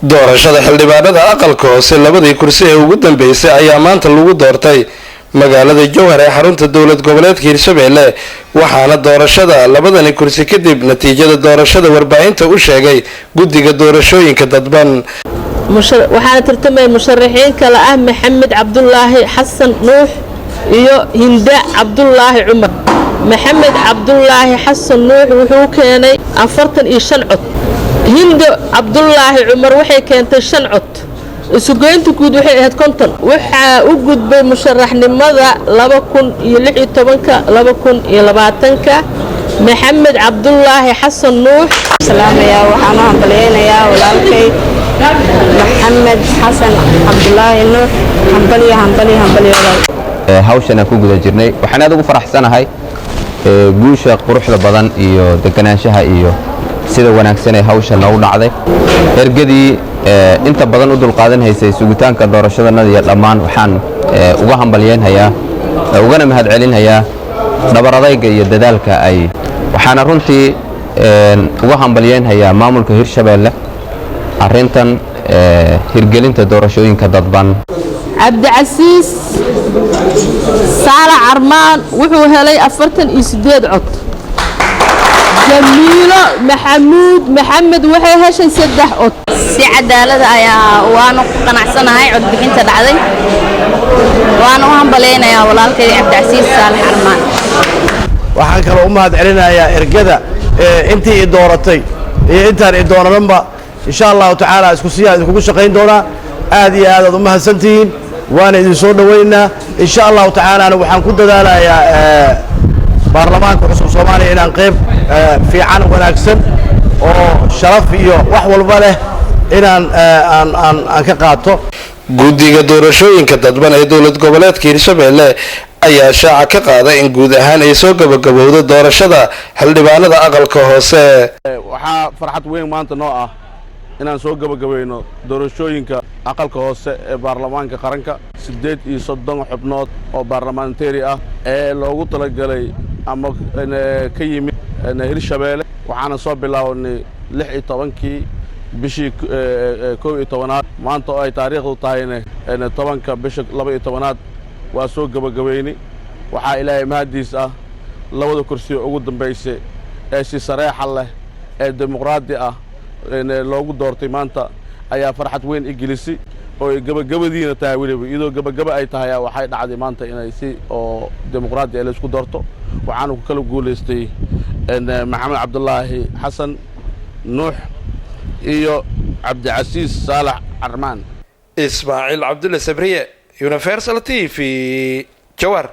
doorashada xildhibaanada aqalka hoose labadii kursi ee ugu dambeysay ayaa maanta lagu doortay magaalada Jowhar ee xarunta dowlad goboleedka Hirshabelle waxaana doorashada labadani kursi kadib natiijada doorashada warbaahinta u sheegay guddiga doorashooyinka dadban waxaana tartamay musharaxiin kala ah Maxamed Cabdullaahi Xasan Nuux iyo Hinda Cabdullaahi Cumar Maxamed Cabdullaahi Xasan Nuux wuxuu keenay 45 cod Hinda Cabdullaahi Cumar waxay keentay 5 cod isugeynta guud waxay ahayd 50 waxa u gudbay musharaxnimada 2016 Maxamed Cabdullaahi Xasan Nuux salaamaya waxaan hambaleynayaa walaalkay Maxamed Xasan Cabdullaahi Nuux hambali hawshan ku guda jirnay waxaan aad ugu faraxsanahay guusha quruxda badan iyo deganaanshaha iyo sida wanaagsan ee hawshan u dhacday ergadii inta badan u dulqaadan haysay sugitaanka doorashadana iyo dhammaan waxaan uga hambalyeynhayaa ugana mahadcelinhayaa dhabaradayga iyo dadaalka ay waxaana runtii uga hambalyeynhayaa maamulka Hirshabelle arintan hirgelinta doorashooyinka dadban Cabdicasiis Saalax Armaan wuxuu helay 48 cod Jamiilo Maxamed waxay heshay 3 cod si cadaalad ayaa waanu qanacsanahay cod bixinta dhacday waanu hambaleynayaa walaalkay Cabdicasiis Saalax Armaan waxaan kale u mahadcelinayaa ergada intii dooratay iyo intaan doorananba insha Allah taala isku siyaad kugu shaqeyn doona aad iyo aad u mahadsantiin waana idin soo dhaweynaa insha Allah taala waxaan ku dadaalayaa baarlamaanka cusub Soomaaliya inaan qayb fiican wanaagsan oo sharaf iyo wax walba leh inaan aan ka qaato guddiga doorashooyinka dadban ee dowlad goboleedka Hirshabelle ayaa shaaca ka qaaday in guud ahaan ay soo gabagabowdo doorashada xildhibaanada aqalka hoose waxaa farxad weyn maanta noo ah inaan soo gabagabeyno doorashooyinka aqalka hoose ee baarlamaanka qaranka 38 xubnood oo baarlamaanteeri ah ee loogu talagalay ama ka yimid Hirshabelle waxaana soo bilaawnay 16kii bishii 11aad maanta oo ay taariikhdu tahayna 10ka bisha 12aad waa soo gabagabeynay waxaa ilaahay mahadiis ah labada kursi ugu dambeysay ee si sareexa leh ee dimuqraadi ah loogu doortay maanta ayaa farxad weyn igilisay oo gabagabadiina tahay waliba iyadoo gabagaba ay tahay waxay dhacday maanta inay si oo dimuqraadi ah la isku doorto waxaanu ku kala guuleystay Maxamed Cabdullaahi Xasan Nuux iyo Cabdicasiis Saalax Armaan Ismaaciil Cabdulle Sabriye Universal TV Jowhar.